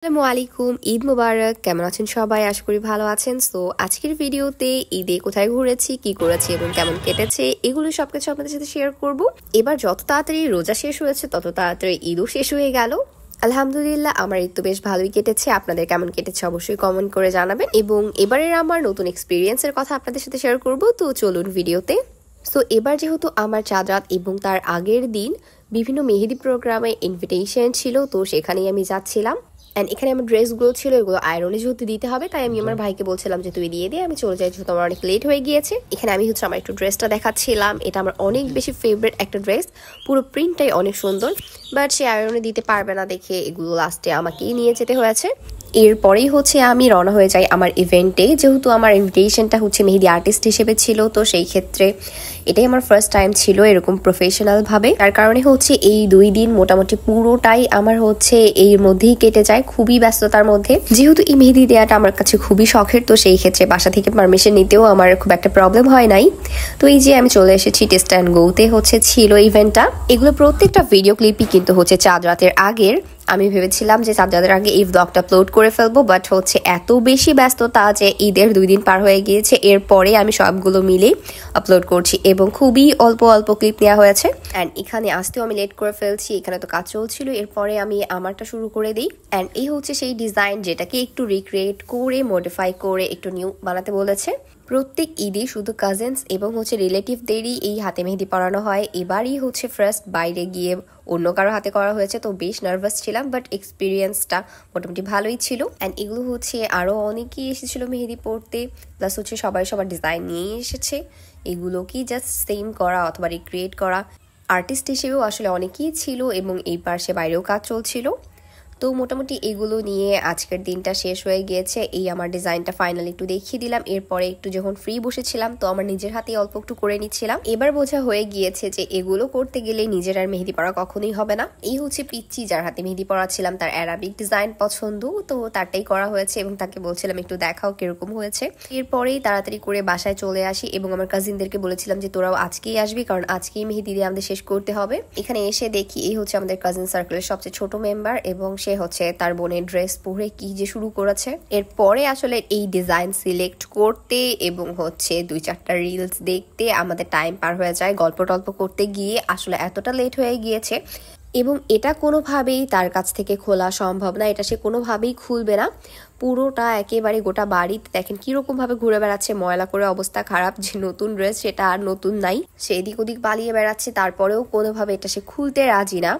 আসসালামু আলাইকুম, ঈদ মুবারক। কেমন আছেন সবাই? আশা করি ভালো আছেন। সো আজকের ভিডিওতে ঈদে কোথায় ঘুরেছি, কি করেছি এবং কেমন কেটেছে এগুলো সবকিছু আপনাদের সাথে শেয়ার করব। এবার যত তাড়াতাড়ি রোজা শেষ হয়েছে তত তাড়াতাড়ি ঈদও শেষ হয়ে গেল। আলহামদুলিল্লাহ, আমার ঈদ তো বেশ ভালোই কেটেছে। আপনাদের কেমন কেটেছে অবশ্যই কমেন্ট করে জানাবেন এবং এবারের আমার নতুন এক্সপিরিয়েন্সের কথা আপনাদের সাথে শেয়ার করব। তো চলুন ভিডিওতে। সো এবার যেহেতু আমার চাঁদ রাত এবং তার আগের দিন বিভিন্ন মেহেদি প্রোগ্রামে ইনভিটেশন ছিল, তো সেখানেই আমি যাচ্ছিলাম। অ্যান্ড এখানে আমার ড্রেসগুলো ছিল, এগুলো আয়রনে যেহেতু দিতে হবে তাই আমি আমার ভাইকে বলছিলাম যে তুই দিয়ে দিয়ে আমি চলে যাই, যেহেতু আমার অনেক লেট হয়ে গিয়েছে। এখানে আমি আমার একটু ড্রেসটা দেখাচ্ছিলাম। এটা আমার অনেক বেশি ফেভারিট একটা ড্রেস, পুরো প্রিন্টটাই অনেক সুন্দর, বাট সে আয়রনে দিতে পারবে না দেখে এগুলো লাস্টে আমাকেই নিয়ে যেতে হয়েছে। এরপরেই আমি রওনা হয়ে যাই আমার ইভেন্টে। যেহেতু আমার ইনভিটেশনটা মেহেদি আর্টিস্ট হিসেবে ছিল, তো সেই ক্ষেত্রে এটাই আমার ফার্স্ট টাইম ছিল এরকম প্রফেশনাল ভাবে। তার কারণে এই 2 দিন মোটামুটি পুরোটাই আমার এর মধ্যেই কেটে যায়, খুবই ব্যস্ততার মধ্যে। যেহেতু এই মেহেদি দেওয়াটা আমার কাছে খুবই শখের, তো সেই ক্ষেত্রে বাসা থেকে পারমিশন নিতেও আমার খুব একটা প্রবলেম হয় নাই। তো এই যে আমি চলে এসেছি টেস্ট অ্যান্ড গোতে ছিল ইভেন্টটা। এগুলো প্রত্যেকটা ভিডিও ক্লিপই কিন্তু চাঁদ রাতের আগের। আমি ভেবেছিলাম যে চাঁদ রাতের আগে এই ব্লগটা আপলোড করে ফেলবো, বাট এত বেশি ব্যস্ততা যে ঈদের 2 দিন পার হয়ে গিয়েছে। এরপরে আমি সবগুলো মিলে আপলোড করছি এবং খুবই অল্প অল্প ক্লিপ নেওয়া হয়েছে। অ্যান্ড এখানে আসতেও আমি লেট করে ফেলছি, এখানে তো কাজ চলছিল। এরপরে আমি আমারটা শুরু করে দিই। অ্যান্ড এই সেই ডিজাইন যেটাকে একটু রিক্রিয়েট করে মডিফাই করে একটু নিউ বানাতে বলেছে। প্রত্যেক ঈদে শুধু কাজিনস এবং রিলেটিভদেরই এই হাতে মেহেদি পরানো হয়। এবারই ফার্স্ট বাইরে গিয়ে অন্য কারো হাতে করা হয়েছে, তো বেশ নার্ভাস ছিলাম, বাট এক্সপিরিয়েন্সটা মোটামুটি ভালোই ছিল। অ্যান্ড এগুলো আরও অনেকেই এসেছিল মেহেদি পড়তে, প্লাস সবাই সবার ডিজাইন নিয়েই এসেছে। এগুলো কি জাস্ট সেম করা অথবা রিক্রিয়েট করা, আর্টিস্ট হিসেবেও আসলে অনেকেই ছিল এবং এই পাশে বাইরেও কাজ চলছিল। তো মোটামুটি এগুলো নিয়ে আজকের দিনটা শেষ হয়ে গিয়েছে। এই আমার ডিজাইনটা ফাইনালি একটু দেখিয়ে দিলাম। এরপরে একটু যখন ফ্রি বসেছিলাম তো আমার নিজের হাতে অল্প একটু করে নিচ্ছিলাম। এবার বোঝা হয়ে গিয়েছে যে এগুলো করতে গেলে নিজের আর মেহেদি পরা কখনোই হবে না। এই পিচ্চি যার হাতে মেহেদি পরাচ্ছিলাম, তার অ্যারাবিক ডিজাইন পছন্দ, তো তারটাই করা হয়েছে এবং তাকে বলছিলাম একটু দেখাও কিরকম হয়েছে। এরপরেই তাড়াতাড়ি করে বাসায় চলে আসি এবং আমার কাজিনদেরকে বলেছিলাম যে তোরাও আজকেই আসবি, কারণ আজকেই মেহেদি দিয়ে আমাদের শেষ করতে হবে। এখানে এসে দেখি এই আমাদের কাজিন সার্কেলের সবচেয়ে ছোট মেম্বার এবং সে তার বোনের ড্রেস পরে কি যে শুরু করেছে। এরপরে আসলে এই ডিজাইন সিলেক্ট করতে এবং 2-4টা রিলস দেখতে আমাদের টাইম পার হয়ে যায়। গল্প টল্প করতে গিয়ে আসলে এতটা লেট হয়ে গিয়েছে এবং এটা কোনোভাবেই তার কাছ থেকে খোলা সম্ভব না, এটা সে কোনোভাবেই খুলবে না। পুরোটা একেবারে গোটা বাড়িতে দেখেন কিরকম ভাবে ঘুরে বেড়াচ্ছে, ময়লা করে অবস্থা খারাপ। যে নতুন ড্রেস সেটা আর নতুন নাই, সে এদিক ওদিক পালিয়ে বেড়াচ্ছে, তারপরেও কোনোভাবে এটা সে খুলতে রাজি না।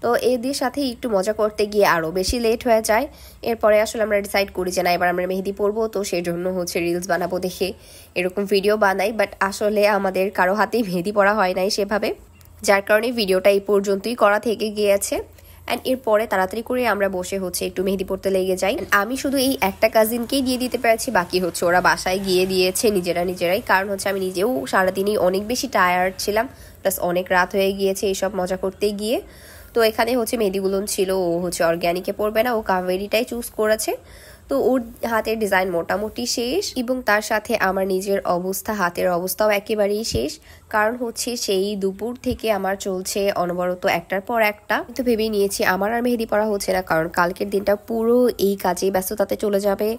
তো এদের সাথে একটু মজা করতে গিয়ে আরও বেশি লেট হয়ে যায়। এরপরে আসলে আমরা ডিসাইড করি যে না, এবার আমরা মেহেদি পরবো, তো সেই জন্য রিলস বানাবো দেখে এরকম ভিডিও বানাই। বাট আসলে আমাদের কারো হাতেই মেহেদি পরা হয় নাই সেভাবে, যার কারণে ভিডিওটা এই পর্যন্তই করা থেকে গিয়েছে। অ্যান্ড এরপরে তাড়াতাড়ি করে আমরা বসে একটু মেহেদি পড়তে লেগে যাই। আমি শুধু এই একটা কাজিনকেই দিয়ে দিতে পেরেছি, বাকি ওরা বাসায় গিয়ে দিয়েছে নিজেরাই। কারণ আমি নিজেও সারাদিনই অনেক বেশি টায়ার্ড ছিলাম, প্লাস অনেক রাত হয়ে গিয়েছে এইসব মজা করতে গিয়ে। তো এখানে মেহেদিগুলো ছিল, ও অর্গ্যানিকে পড়বে না, ও কাভেরিটাই চুজ করেছে। তো ওর হাতের ডিজাইন মোটামুটি শেষ এবং তার সাথে আমার নিজের হাতের অবস্থাও একেবারেই শেষ। কারণ সেই দুপুর থেকে আমার চলছে অনবরত একটার পর একটা। কিন্তু ভেবেই নিয়েছি আমার আর মেহেদি পরা হচ্ছে না, কারণ কালকের দিনটা পুরো এই কাজে ব্যস্ততাতে চলে যাবে।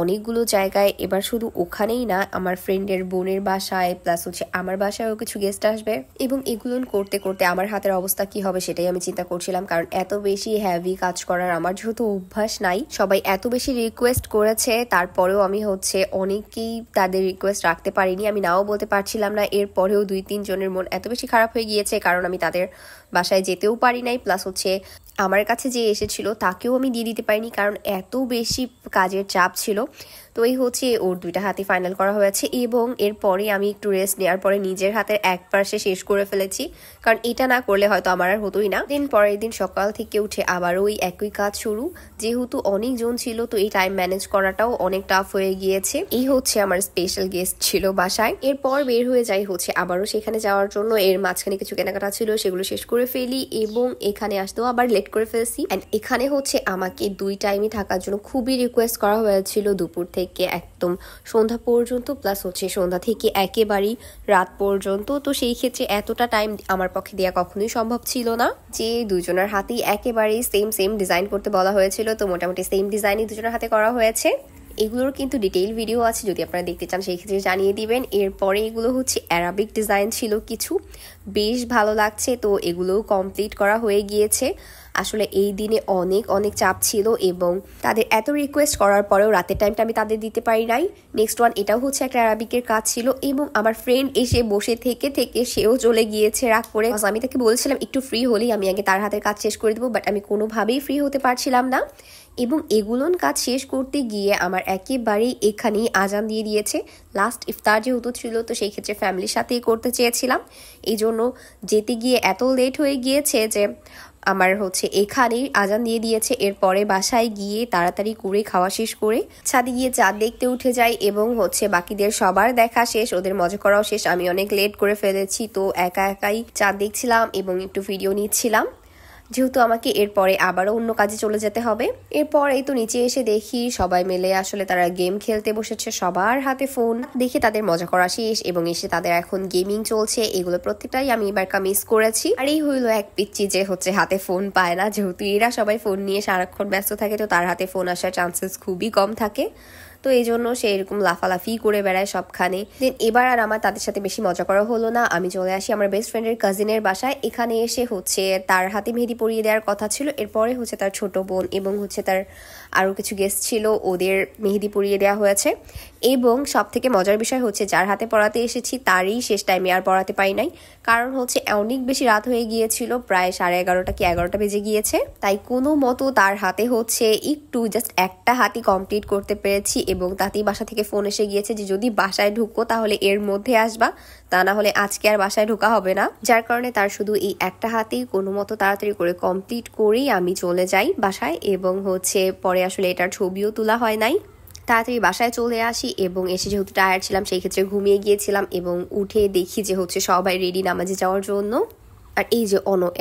অনেকগুলো জায়গায়, এবার শুধু ওখানেই না, আমার ফ্রেন্ডের বোনের বাসায় প্লাস আমার বাসায়ও কিছু গেস্ট আসবে এবং এগুলো করতে করতে আমার হাতের অবস্থা কি হবে সেটাই আমি চিন্তা করছিলাম। কারণ এত বেশি হেভি কাজ করার আমার যেহেতু অভ্যাস নাই, সবাই এত বেশি রিকোয়েস্ট করেছে, তারপরেও আমি অনেকেই তাদের রিকোয়েস্ট রাখতে পারিনি, আমি নাও বলতে পারছিলাম না। এরপরেও 2-3 জনের মন এত বেশি খারাপ হয়ে গিয়েছে, কারণ আমি তাদের বাসায় যেতেও পারি নাই, প্লাস আমার কাছে যে এসেছিল তাকেও আমি দিয়ে দিতে পারিনি, কারণ এত বেশি কাজের চাপ ছিল। তো এই ওর 2টা হাতে ফাইনাল করা হয়েছে এবং এরপরে আমি একটু রেস্ট নেওয়ার পরে নিজের হাতের এক পাশে শেষ করে ফেলেছি, কারণ এটা না করলে হয়তো আমার আর হতোই না। পরের দিন সকাল থেকে উঠে আবার ওই একই কাজ শুরু। যেহেতু অনেকজন ছিল, তো এই টাইম ম্যানেজ করাটাও অনেক টাফ হয়ে গিয়েছে। এই আমার স্পেশাল গেস্ট ছিল বাসায়। এরপর বের হয়ে যাই আবারও সেখানে যাওয়ার জন্য। এর মাঝখানে কিছু কেনাকাটা ছিল, সেগুলো শেষ করে ফেলি এবং এখানে আসতেও আবার লেট করে ফেলছি। এন্ড এখানে আমাকে 2 টাইমই থাকার জন্য খুবই রিকোয়েস্ট করা হয়েছিল দুপুর থেকে। থেকে একদম সন্ধ্যা পর্যন্ত, প্লাস হচ্ছে সন্ধ্যা থেকে একেবারেই রাত পর্যন্ত। তো সেই ক্ষেত্রে এতটা টাইম আমার পক্ষে দেওয়া কখনোই সম্ভব ছিল না। যে দুজনের হাতেই একেবারেই সেম ডিজাইন করতে বলা হয়েছিল, তো মোটামুটি সেম ডিজাইনই দুজনের হাতে করা হয়েছে। এগুলোর কিন্তু ডিটেইল ভিডিও আছে, যদি আপনারা দেখতে চান সেই ক্ষেত্রে জানিয়ে দিবেন। এরপরে এগুলো হচ্ছে অ্যারাবিক ডিজাইন ছিল কিছু, বেশ ভালো লাগছে। তো এগুলোও কমপ্লিট করা হয়ে গিয়েছে। আসলে এই দিনে অনেক চাপ ছিল এবং তাদের এত রিকোয়েস্ট করার পরেও রাতের টাইমটা আমি তাদের দিতে পারি নাই। নেক্সট ওয়ান, এটাও হচ্ছে একটা অ্যারাবিকের কাজ ছিল এবং আমার ফ্রেন্ড এসে বসে থেকে সেও চলে গিয়েছে রাগ করে। আমি তাকে বলছিলাম একটু ফ্রি হলেই আমি আগে তার হাতের কাজ শেষ করে দেবো, বাট আমি কোনোভাবেই ফ্রি হতে পারছিলাম না। এবং এগুলোর কাজ শেষ করতে গিয়ে আমার একেবারেই এখানেই আজান দিয়ে দিয়েছে। লাস্ট ইফতার যেহেতু ছিল, তো সেই ক্ষেত্রে ফ্যামিলির সাথেই করতে চেয়েছিলাম, এই জন্য যেতে গিয়ে এত লেট হয়ে গিয়েছে যে আমার হচ্ছে এখানেই আজান দিয়ে দিয়েছে। এরপরে বাসায় গিয়ে তাড়াতাড়ি করে খাওয়া শেষ করে ছাদে গিয়ে চাঁদ দেখতে উঠে যাই এবং হচ্ছে বাকিদের সবার দেখা শেষ, ওদের মজা করাও শেষ। আমি অনেক লেট করে ফেলেছি, তো একাই চাঁদ দেখছিলাম এবং একটু ভিডিও নিচ্ছিলাম, যেহেতু আমাকে এরপরে আবারও অন্য কাজে চলে যেতে হবে। এরপরেই তো নিচে এসে দেখি সবাই মিলে আসলে তারা গেম খেলতে বসেছে, সবার হাতে ফোন। দেখে তাদের মজা করা শেষ এবং এসে তাদের এখন গেমিং চলছে। এগুলো প্রত্যেকটাই আমি এবার মিস করেছি। আর এই হইলো এক পিচ্চি যে হচ্ছে হাতে ফোন পায় না, যেহেতু এরা সবাই ফোন নিয়ে সারাক্ষণ ব্যস্ত থাকে, তো তার হাতে ফোন আসার চান্সেস খুবই কম থাকে। তো এই জন্য সে এরকম লাফালাফি করে বেড়ায় সবখানে। দেন এবার আর আমার তাদের সাথে বেশি মজা করা হলো না, আমি চলে আসি আমার বেস্ট ফ্রেন্ডের কাজিনের বাসায়। এখানে এসে হচ্ছে তার হাতে মেহেদি পরিয়ে দেওয়ার কথা ছিল, এরপরে হচ্ছে তার ছোট বোন এবং হচ্ছে তার আরও কিছু গেস্ট ছিল, ওদের মেহেদি পরিয়ে দেওয়া হয়েছে। এবং সব থেকে মজার বিষয় হচ্ছে যার হাতে পড়াতে এসেছি তারই শেষ টাইমে আর পড়াতে পারি নাই, কারণ হচ্ছে অনেক বেশি রাত হয়ে গিয়েছিল, প্রায় 11:30 কি 11টা বেজে গিয়েছে। তাই কোনো মতো তার হাতে হচ্ছে একটু জাস্ট একটা হাতই কমপ্লিট করতে পেরেছি এবং তাতেই বাসা থেকে ফোন এসে গিয়েছে যে যদি বাসায় ঢুকো তাহলে এর মধ্যে আসবা, তা না হলে আজকে আর বাসায় ঢোকা হবে না। যার কারণে তার শুধু এই একটা হাতেই কোনো মতো তাড়াতাড়ি করে কমপ্লিট করেই আমি চলে যাই বাসায় এবং হচ্ছে পরে আসলে এটার ছবিও তোলা হয় নাই। তাড়াতাড়ি বাসায় চলে আসি এবং এসে যেহেতু টায়ার্ড ছিলাম সেই ক্ষেত্রে ঘুমিয়ে গিয়েছিলাম এবং উঠে দেখি যে হচ্ছে সবাই রেডি নামাজে যাওয়ার জন্য। আর এই যে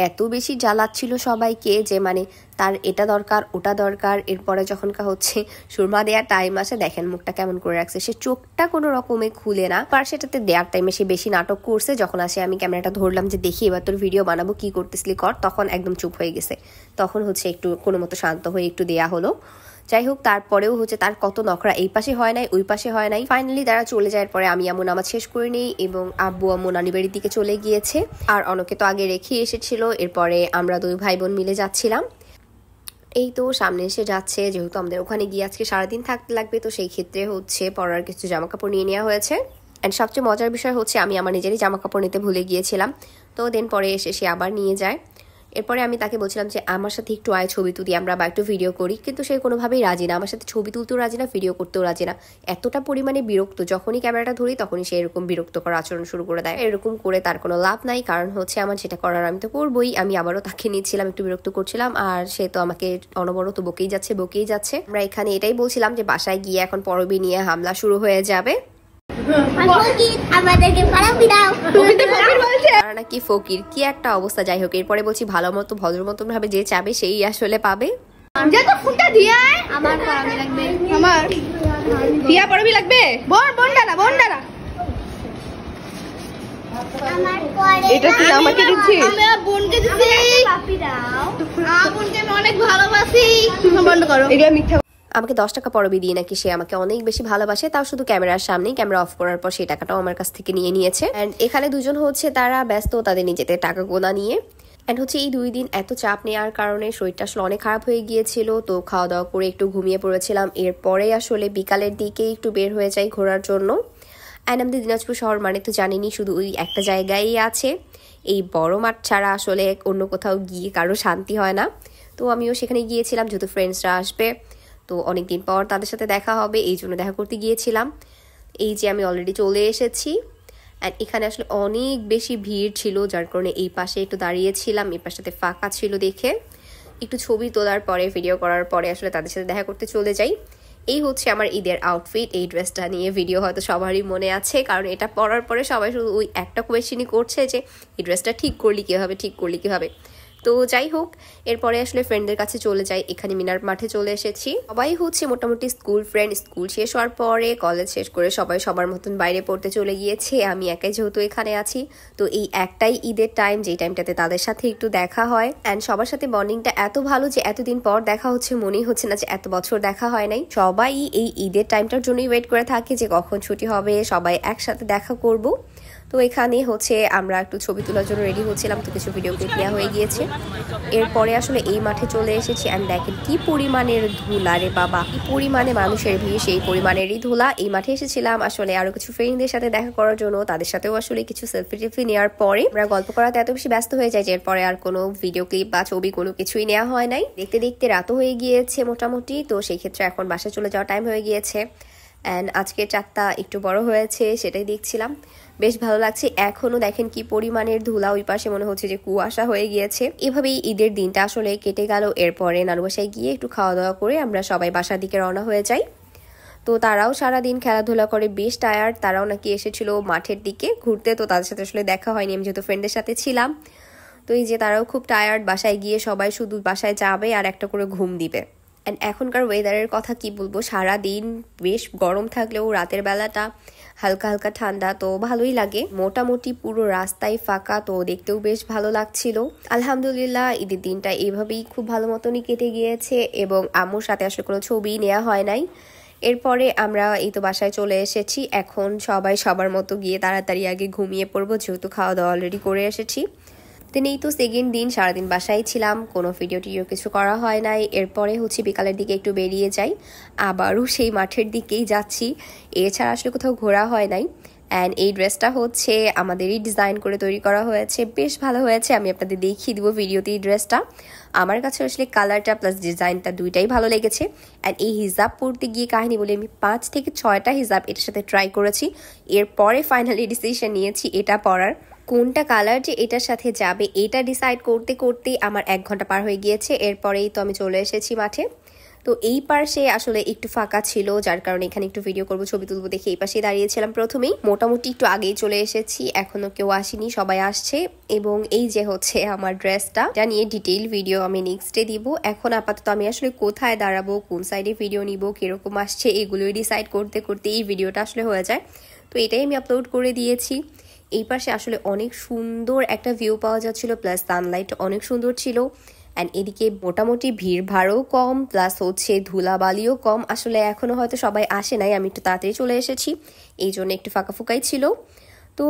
এত বেশি জ্বালাচ্ছিল সবাইকে যে মানে তার এটা দরকার ওটা দরকার। এরপরে যখন হচ্ছে সুরমা দেওয়ার টাইম আসে, দেখেন মুখটা কেমন করে রাখছে, সে চোখটা কোনো রকমে খুলে না। আর সেটাতে দেওয়ার টাইমে সে বেশি নাটক করছে। যখন আসে আমি ক্যামেরাটা ধরলাম যে দেখি এবার তোর ভিডিও বানাবো, কি করতেছিলি কর, তখন একদম চুপ হয়ে গেছে। তখন হচ্ছে একটু কোনো মতো শান্ত হয়ে একটু দেয়া হলো। যাই হোক, তারপরেও হচ্ছে তার কত নখরা, এই পাশে হয় নাই ওই পাশে হয় নাই। ফাইনালি তারা চলে যায়, পরে আমি এমন নামাজ শেষ করে নিই এবং আব্বু আম্মু নানি বাড়ির দিকে চলে গিয়েছে। আর অনেকে তো আগে রেখে এসেছিল, এরপরে আমরা দুই ভাই বোন মিলে যাচ্ছিলাম। এই তো সামনে এসে যাচ্ছে, যেহেতু আমাদের ওখানে গিয়ে আজকে সারাদিন থাকতে লাগবে, তো সেই ক্ষেত্রে হচ্ছে পরার কিছু জামা কাপড় নিয়ে নেওয়া হয়েছে। অ্যান্ড সবচেয়ে মজার বিষয় হচ্ছে আমি আমার নিজেরই জামা কাপড় নিতে ভুলে গিয়েছিলাম, তো দেন পরে এসে সে আবার নিয়ে যায়। এরপরে আমি তাকে বলছিলাম যে আমার সাথে একটু ছবি তুলি আমরা বা একটু ভিডিও করি, কিন্তু সে কোনোভাবেই রাজি না, আমার সাথে ছবি তুলতেও রাজি না, ভিডিও করতেও রাজি না। এতটা পরিমাণে বিরক্ত, যখনই ক্যামেরাটা ধরি তখনই সে এরকম বিরক্ত করার আচরণ শুরু করে দেয়। এরকম করে তার কোনো লাভ নাই, কারণ হচ্ছে আমার যেটা করার আমি তো করবোই। আমি আবারও তাকে নিচ্ছিলাম, একটু বিরক্ত করছিলাম, আর সে তো আমাকে অনবরত বকেই যাচ্ছে। আমরা এখানে এটাই বলছিলাম যে বাসায় গিয়ে এখন পরবী নিয়ে হামলা শুরু হয়ে যাবে। নাকি ফকির কি একটা অবস্থা। যাই হোক, এরপরে বলছি ভালো মতো ভদ্র মতন ভাবে যে চাবে সেই আসলে পাবে। এটা তুই আমাকে দিচ্ছিস? অনেক ভালোবাসি, বন্ধ করো এগুলো মিথ্যা। আমাকে 10 টাকা পরবী দিয়ে নাকি সে আমাকে অনেক বেশি ভালোবাসে, তাও শুধু ক্যামেরার সামনেই। ক্যামেরা অফ করার পর সেই টাকাটাও আমার কাছ থেকে নিয়ে নিয়েছে। অ্যান্ড এখানে দুজন হচ্ছে তারা ব্যস্ত তাদের নিজেদের টাকা গোনা নিয়ে। অ্যান্ড হচ্ছে এই 2 দিন এত চাপ নেওয়ার কারণে শরীরটা আসলে অনেক খারাপ হয়ে গিয়েছিল, তো খাওয়া দাওয়া করে একটু ঘুমিয়ে পড়েছিলাম। এরপরে আসলে বিকালের দিকে একটু বের হয়ে যাই ঘোরার জন্য। অ্যান্ড আমাদের দিনাজপুর শহর মানে তো জানিনি শুধু ওই একটা জায়গায় আছে, এই বড় মাঠ ছাড়া আসলে অন্য কোথাও গিয়ে কারো শান্তি হয় না। তো আমিও সেখানে গিয়েছিলাম, যেহেতু ফ্রেন্ডসরা আসবে, তো অনেকদিন পর তাদের সাথে দেখা হবে, এই জন্য দেখা করতে গিয়েছিলাম। এই যে আমি অলরেডি চলে এসেছি। অ্যান্ড এখানে আসলে অনেক বেশি ভিড় ছিল, যার কারণে এই পাশে একটু দাঁড়িয়েছিলাম, এই পাশটাতে ফাঁকা ছিল দেখে একটু ছবি তোলার পরে ভিডিও করার পরে আসলে তাদের সাথে দেখা করতে চলে যাই। এই হচ্ছে আমার ঈদের আউটফিট। এই ড্রেসটা নিয়ে ভিডিও হয়তো সবারই মনে আছে, কারণ এটা পরার পরে সবাই শুধু ওই একটা কোয়েশ্চেনই করছে যে এই ড্রেসটা ঠিক করলি কীভাবে। তো যাই হোক, এরপরে আসলে ফ্রেন্ডদের কাছে চলে যাই। এখানে মিনার মাঠে চলে এসেছি। সবাই হচ্ছে মোটামুটি স্কুল ফ্রেন্ড। স্কুল শেষ হওয়ার পরে কলেজ শেষ করে সবাই সবার মতন বাইরে পড়তে চলে গিয়েছে। আমি একাই যেহেতু এখানে আছি, তো এই একটাই ঈদের টাইম যেই টাইমটাতে তাদের সাথে একটু দেখা হয়। অ্যান্ড সবার সাথে বন্ডিংটা এত ভালো যে এতদিন পর দেখা হচ্ছে, মনেই হচ্ছে না যে এত বছর দেখা হয় নাই। সবাই এই ঈদের টাইমটার জন্যই ওয়েট করে থাকে যে কখন ছুটি হবে, সবাই একসাথে দেখা করব। তো এখানে হচ্ছে আমরা একটু ছবি তোলার জন্য রেডি হচ্ছিলাম, তো কিছু ভিডিও ক্লিপ নেওয়া হয়ে গিয়েছে। এরপরে আসলে এই মাঠে চলে এসেছি। অ্যান্ড দেখেন কি পরিমাণের ধুলা রে বাবা, কি পরিমাণে মানুষের ভিড়, সেই পরিমাণেরই ধুলা। এই মাঠে এসেছিলাম আসলে আরো কিছু ফ্রেন্ডদের সাথে দেখা করার জন্য। তাদের সাথেও আসলে কিছু সেলফি টেলফি নেওয়ার পরে আমরা গল্প করাতে এত বেশি ব্যস্ত হয়ে যায় যে এরপরে আর কোনো ভিডিও ক্লিপ বা ছবি কোনো কিছুই নেওয়া হয় নাই। দেখতে দেখতে রাতও হয়ে গিয়েছে মোটামুটি, তো সেই ক্ষেত্রে এখন বাসায় চলে যাওয়ার টাইম হয়ে গিয়েছে। অ্যান্ড আজকের চাঁদটা একটু বড় হয়েছে, সেটাই দেখছিলাম, বেশ ভালো লাগছে। এখনো দেখেন কি পরিমাণের ধুলা, ওই পাশে মনে হচ্ছে যে কুয়াশা হয়ে গিয়েছে। এভাবেই ঈদের দিনটা আসলে কেটে গেল। এরপরে নানু বাসায় গিয়ে একটু খাওয়া দাওয়া করে আমরা সবাই বাসার দিকে রওনা হয়ে যাই। তো তারাও সারাদিন খেলাধুলা করে বেশ টায়ার্ড। তারাও নাকি এসেছিল মাঠের দিকে ঘুরতে, তো তাদের সাথে আসলে দেখা হয়নি, আমি যেহেতু ফ্রেন্ডের সাথে ছিলাম। তো এই যে তারাও খুব টায়ার্ড, বাসায় গিয়ে সবাই শুধু বাসায় যাবে আর একটা করে ঘুম দিবে। অ্যান্ড এখনকার ওয়েদারের কথা কি বলবো, সারাদিন বেশ গরম থাকলেও রাতের বেলাটা হালকা হালকা ঠান্ডা, তো ভালোই লাগে। মোটামুটি পুরো রাস্তায় ফাঁকা, তো দেখতেও বেশ ভালো লাগছিল। আলহামদুলিল্লাহ ঈদের দিনটা এইভাবেই খুব ভালো মতনই কেটে গিয়েছে এবং আম্মুর সাথে আসলে কোনো ছবি নেওয়া হয় নাই। এরপরে আমরা এই তো বাসায় চলে এসেছি। এখন সবাই সবার মতো গিয়ে তাড়াতাড়ি আগে ঘুমিয়ে পড়বো, যেহেতু খাওয়া দাওয়া অলরেডি করে এসেছি। দিন এই তো সেকেন্ড দিন, সারাদিন বাসায় ছিলাম, কোনো ভিডিও টিডিও কিছু করা হয় নাই। এরপরে হচ্ছে বিকালের দিকে একটু বেরিয়ে যাই, আবারও সেই মাঠের দিকেই যাচ্ছি। এছাড়া আসলে কোথাও ঘোরা হয় নাই। অ্যান্ড এই ড্রেসটা হচ্ছে আমাদেরই ডিজাইন করে তৈরি করা হয়েছে, বেশ ভালো হয়েছে। আমি আপনাদের দেখিয়ে দিব ভিডিওতে এই ড্রেসটা। আমার কাছে আসলে কালারটা প্লাস ডিজাইনটা দুইটাই ভালো লেগেছে। অ্যান্ড এই হিজাব পরতে গিয়ে কাহিনী বলে আমি 5 থেকে 6টা হিজাব এটার সাথে ট্রাই করেছি। এরপরে ফাইনালি ডিসিশন নিয়েছি এটা পরার। কোনটা কালার যে এটার সাথে যাবে এটা ডিসাইড করতে করতেই আমার 1 ঘন্টা পার হয়ে গিয়েছে। এরপরেই তো আমি চলে এসেছি মাঠে। তো এই পাশে আসলে একটু ফাঁকা ছিল, যার কারণে এখানে একটু ভিডিও করবো, ছবি তুলবো দেখে এই পাশে দাঁড়িয়েছিলাম প্রথমেই। মোটামুটি একটু আগেই চলে এসেছি, এখনো কেউ আসেনি, সবাই আসছে। এবং এই যে হচ্ছে আমার ড্রেসটা, যা নিয়ে ডিটেইল ভিডিও আমি নেক্সট ডে দিব। এখন আপাতত আমি আসলে কোথায় দাঁড়াবো, কোন সাইডে ভিডিও নিব, কিরকম আসছে, এগুলোই ডিসাইড করতে করতে এই ভিডিওটা আসলে হয়ে যায়। তো এটাই আমি আপলোড করে দিয়েছি। এই পাশে আসলে অনেক সুন্দর একটা ভিউ পাওয়া যাচ্ছিল, প্লাস সানলাইট অনেক সুন্দর ছিল। অ্যান্ড এদিকে মোটামুটি ভিড় ভাড়ও কম, প্লাস হচ্ছে ধুলাবালিও কম। আসলে এখনো হয়তো সবাই আসে নাই, আমি একটু তাড়াতাড়ি চলে এসেছি, এই জন্য একটু ফাঁকা ফুকাই ছিল। তো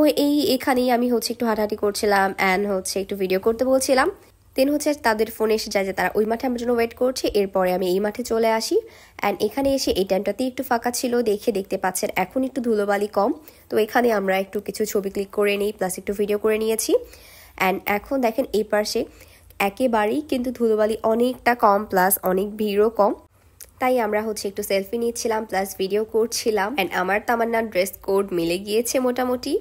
এখানেই আমি হচ্ছে একটু হাঁটাহাঁটি করছিলাম অ্যান্ড হচ্ছে একটু ভিডিও করতে বলছিলাম। দেন হচ্ছে তাদের ফোনে এসে যায় যে তারা ওই মাঠে আমার জন্য ওয়েট করছে। এরপরে আমি এই মাঠে চলে আসি। অ্যান্ড এখানে এসে এই টাইমটাতেই একটু ফাঁকা ছিল, দেখতে পাচ্ছেন এখন একটু ধুলোবালি কম। তো এখানে আমরা একটু কিছু ছবি ক্লিক করে নিই, প্লাস একটু ভিডিও করে নিয়েছি। অ্যান্ড এখন দেখেন এই পাশে একেবারেই কিন্তু ধুলোবালি অনেকটা কম, প্লাস অনেক ভিড়ও কম। তাই আমরা হচ্ছে একটু সেলফি নিচ্ছিলাম প্লাস ভিডিও করছিলাম। অ্যান্ড আমার তামান্নার ড্রেস কোড মিলে গিয়েছে মোটামুটি।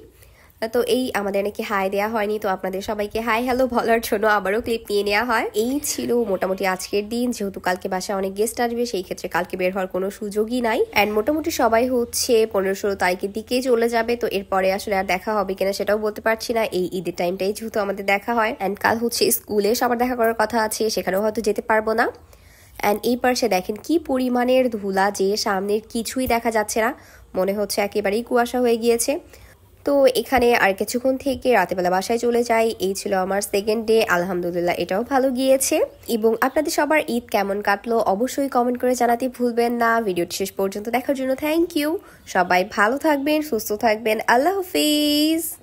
তো এই আমাদের নাকি হাই দেওয়া হয়নি, তো আপনাদের সবাইকে হাই হ্যালো বলার জন্য আবারও ক্লিপ নিয়ে নেওয়া হয়। এই ছিল মোটামুটি আজকের দিন, যেহেতু কালকে বাসায় অনেক গেস্ট আসবে, সেই ক্ষেত্রে কালকে বের হওয়ার কোনো সুযোগই নাই। অ্যান্ড মোটামুটি সবাই হচ্ছে 15-16 তারিখের দিকেই চলে যাবে। তো এরপরে আসলে আর দেখা হবে কিনা সেটাও বলতে পারছি না, এই ঈদের টাইমটাই যেহেতু আমাদের দেখা হয়। অ্যান্ড কাল হচ্ছে স্কুলে সবার দেখা করার কথা আছে, সেখানেও হয়তো যেতে পারবো না। অ্যান্ড এই পাশে দেখেন কি পরিমাণের ধুলা যে সামনের কিছুই দেখা যাচ্ছে না, মনে হচ্ছে একেবারেই কুয়াশা হয়ে গিয়েছে। তো এখানে আর কিছুক্ষণ থেকে রাতেবেলা বাসায় চলে যাই। এই ছিল আমার সেকেন্ড ডে, আলহামদুলিল্লাহ এটাও ভালো গিয়েছে। এবং আপনাদের সবার ঈদ কেমন কাটলো অবশ্যই কমেন্ট করে জানাতে ভুলবেন না। ভিডিওটি শেষ পর্যন্ত দেখার জন্য থ্যাংক ইউ। সবাই ভালো থাকবেন, সুস্থ থাকবেন, আল্লাহ হাফিজ।